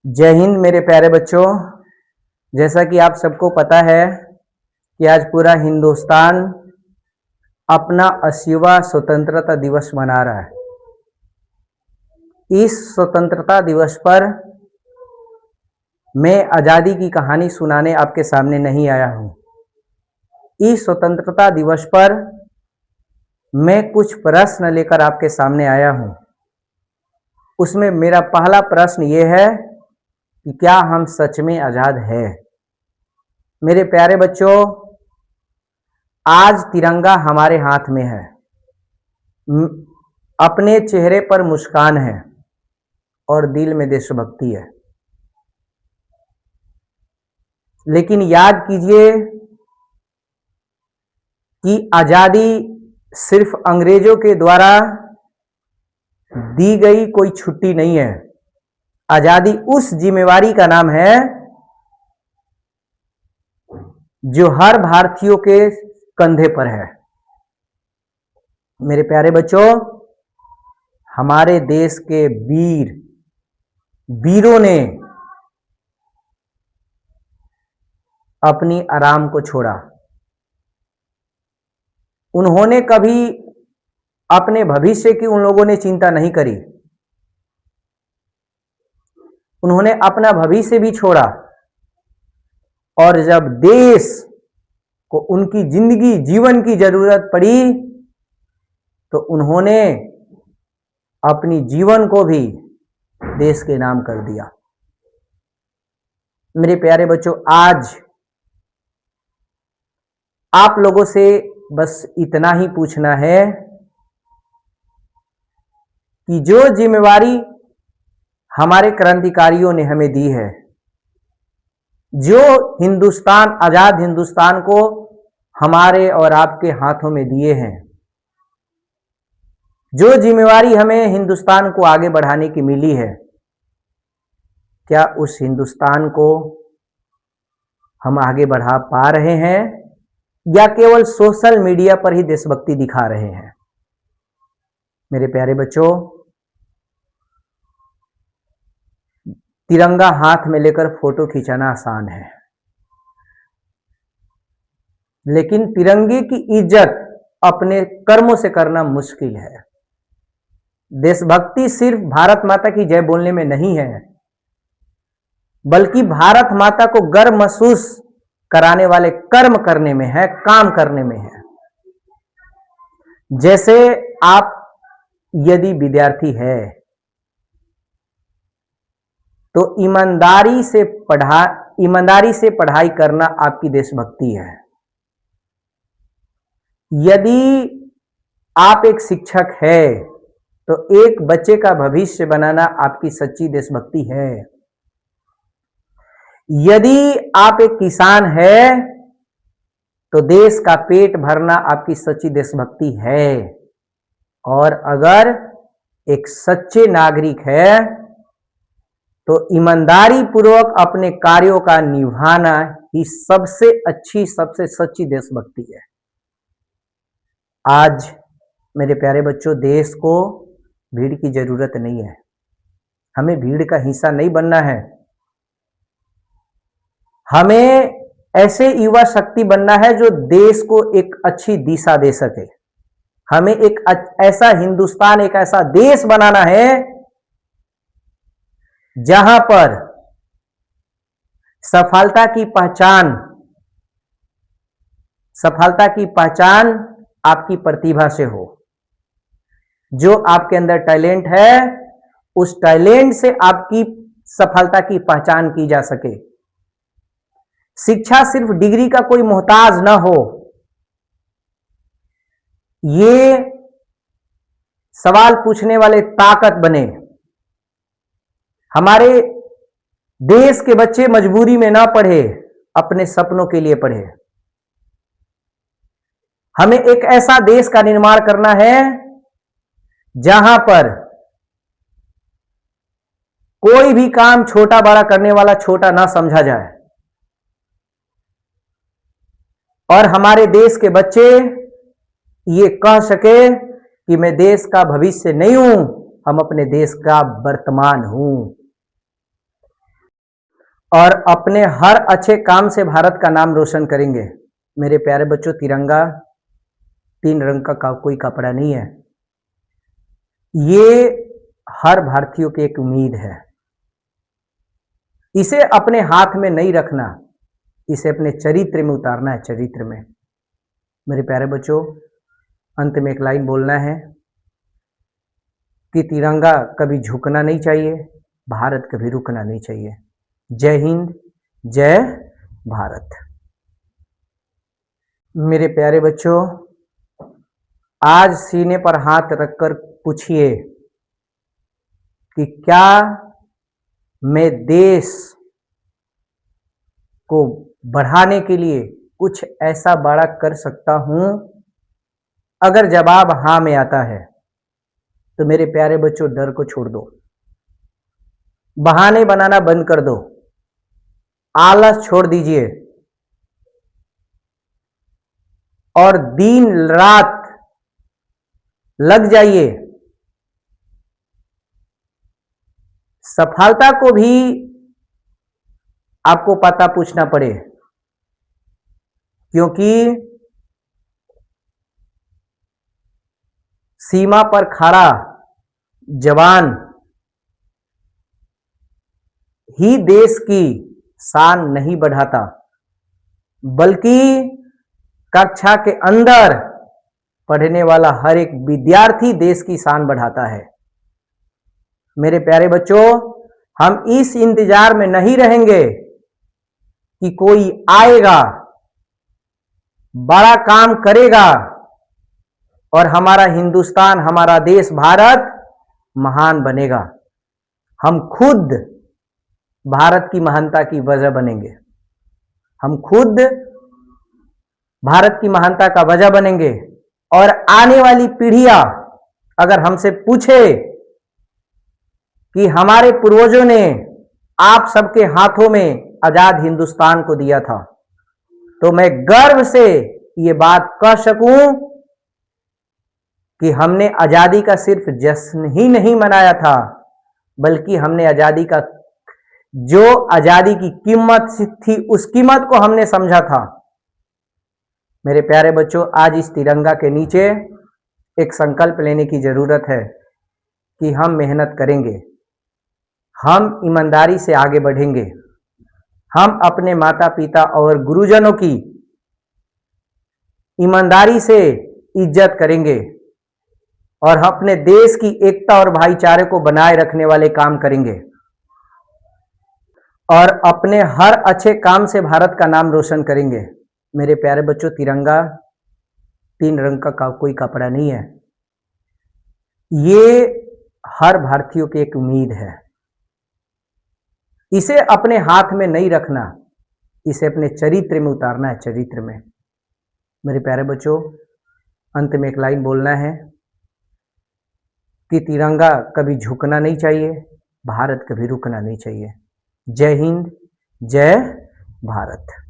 जय हिंद मेरे प्यारे बच्चों। जैसा कि आप सबको पता है कि आज पूरा हिंदुस्तान अपना 80वां स्वतंत्रता दिवस मना रहा है। इस स्वतंत्रता दिवस पर मैं आज़ादी की कहानी सुनाने आपके सामने नहीं आया हूँ। इस स्वतंत्रता दिवस पर मैं कुछ प्रश्न लेकर आपके सामने आया हूँ। उसमें मेरा पहला प्रश्न ये है कि क्या हम सच में आज़ाद हैं? मेरे प्यारे बच्चों, आज तिरंगा हमारे हाथ में है। अपने चेहरे पर मुस्कान है और दिल में देशभक्ति है। लेकिन याद कीजिए कि आज़ादी सिर्फ अंग्रेजों के द्वारा दी गई कोई छुट्टी नहीं है। आज़ादी उस जिम्मेवारी का नाम है जो हर भारतीयों के कंधे पर है। मेरे प्यारे बच्चों, हमारे देश के वीरों ने अपनी आराम को छोड़ा। उन्होंने कभी अपने भविष्य की उन लोगों ने चिंता नहीं करी। उन्होंने अपना भविष्य भी छोड़ा और जब देश को उनकी जिंदगी जीवन की जरूरत पड़ी तो उन्होंने अपनी जीवन को भी देश के नाम कर दिया। मेरे प्यारे बच्चों, आज आप लोगों से बस इतना ही पूछना है कि जो जिम्मेवारी हमारे क्रांतिकारियों ने हमें दी है, जो हिंदुस्तान, आजाद हिंदुस्तान को हमारे और आपके हाथों में दिए हैं, जो जिम्मेवारी हमें हिंदुस्तान को आगे बढ़ाने की मिली है, क्या उस हिंदुस्तान को हम आगे बढ़ा पा रहे हैं या केवल सोशल मीडिया पर ही देशभक्ति दिखा रहे हैं? मेरे प्यारे बच्चों, तिरंगा हाथ में लेकर फोटो खिंचाना आसान है, लेकिन तिरंगे की इज्जत अपने कर्मों से करना मुश्किल है। देशभक्ति सिर्फ भारत माता की जय बोलने में नहीं है, बल्कि भारत माता को गर्व महसूस कराने वाले कर्म करने में है, काम करने में है। जैसे आप यदि विद्यार्थी है तो ईमानदारी से पढ़ाई करना आपकी देशभक्ति है। यदि आप एक शिक्षक है तो एक बच्चे का भविष्य बनाना आपकी सच्ची देशभक्ति है। यदि आप एक किसान है तो देश का पेट भरना आपकी सच्ची देशभक्ति है। और अगर एक सच्चे नागरिक है तो ईमानदारी पूर्वक अपने कार्यों का निभाना ही सबसे अच्छी, सबसे सच्ची देशभक्ति है। आज मेरे प्यारे बच्चों, देश को भीड़ की जरूरत नहीं है। हमें भीड़ का हिस्सा नहीं बनना है। हमें ऐसे युवा शक्ति बनना है जो देश को एक अच्छी दिशा दे सके। हमें एक ऐसा हिंदुस्तान, एक ऐसा देश बनाना है जहां पर सफलता की पहचान आपकी प्रतिभा से हो। जो आपके अंदर टैलेंट है, उस टैलेंट से आपकी सफलता की पहचान की जा सके। शिक्षा सिर्फ डिग्री का कोई मोहताज ना हो। ये सवाल पूछने वाले ताकत बने। हमारे देश के बच्चे मजबूरी में ना पढ़े, अपने सपनों के लिए पढ़े। हमें एक ऐसा देश का निर्माण करना है जहां पर कोई भी काम छोटा बड़ा करने वाला छोटा ना समझा जाए और हमारे देश के बच्चे ये कह सके कि मैं देश का भविष्य नहीं हूं, हम अपने देश का वर्तमान हूं। और अपने हर अच्छे काम से भारत का नाम रोशन करेंगे। मेरे प्यारे बच्चों, तिरंगा 3 रंग का कोई कपड़ा नहीं है। ये हर भारतीयों की एक उम्मीद है। इसे अपने हाथ में नहीं रखना, इसे अपने चरित्र में उतारना है, चरित्र में। मेरे प्यारे बच्चों, अंत में एक लाइन बोलना है कि तिरंगा कभी झुकना नहीं चाहिए, भारत कभी रुकना नहीं चाहिए। जय हिंद, जय भारत। मेरे प्यारे बच्चों, आज सीने पर हाथ रखकर पूछिए कि क्या मैं देश को बढ़ाने के लिए कुछ ऐसा बड़ा कर सकता हूं? अगर जवाब हां में आता है तो मेरे प्यारे बच्चों, डर को छोड़ दो, बहाने बनाना बंद कर दो, आलस छोड़ दीजिए और दिन रात लग जाइए। सफलता को भी आपको पता पूछना पड़े, क्योंकि सीमा पर खड़ा जवान ही देश की शान नहीं बढ़ाता, बल्कि कक्षा के अंदर पढ़ने वाला हर एक विद्यार्थी देश की शान बढ़ाता है। मेरे प्यारे बच्चों, हम इस इंतजार में नहीं रहेंगे कि कोई आएगा, बड़ा काम करेगा और हमारा हिंदुस्तान, हमारा देश भारत महान बनेगा। हम खुद भारत की महानता की वजह बनेंगे। हम खुद भारत की महानता का वजह बनेंगे। और आने वाली पीढ़ियां अगर हमसे पूछे कि हमारे पूर्वजों ने आप सबके हाथों में आजाद हिंदुस्तान को दिया था, तो मैं गर्व से ये बात कह सकूं कि हमने आजादी का सिर्फ जश्न ही नहीं मनाया था, बल्कि हमने आजादी का जो आजादी की कीमत थी, उस कीमत को हमने समझा था। मेरे प्यारे बच्चों, आज इस तिरंगा के नीचे एक संकल्प लेने की जरूरत है कि हम मेहनत करेंगे, हम ईमानदारी से आगे बढ़ेंगे, हम अपने माता पिता और गुरुजनों की ईमानदारी से इज्जत करेंगे और अपने देश की एकता और भाईचारे को बनाए रखने वाले काम करेंगे और अपने हर अच्छे काम से भारत का नाम रोशन करेंगे। मेरे प्यारे बच्चों, तिरंगा 3 रंग का कोई कपड़ा नहीं है। ये हर भारतीयों की एक उम्मीद है। इसे अपने हाथ में नहीं रखना, इसे अपने चरित्र में उतारना है, चरित्र में। मेरे प्यारे बच्चों, अंत में एक लाइन बोलना है कि तिरंगा कभी झुकना नहीं चाहिए, भारत कभी रुकना नहीं चाहिए। जय हिंद, जय भारत।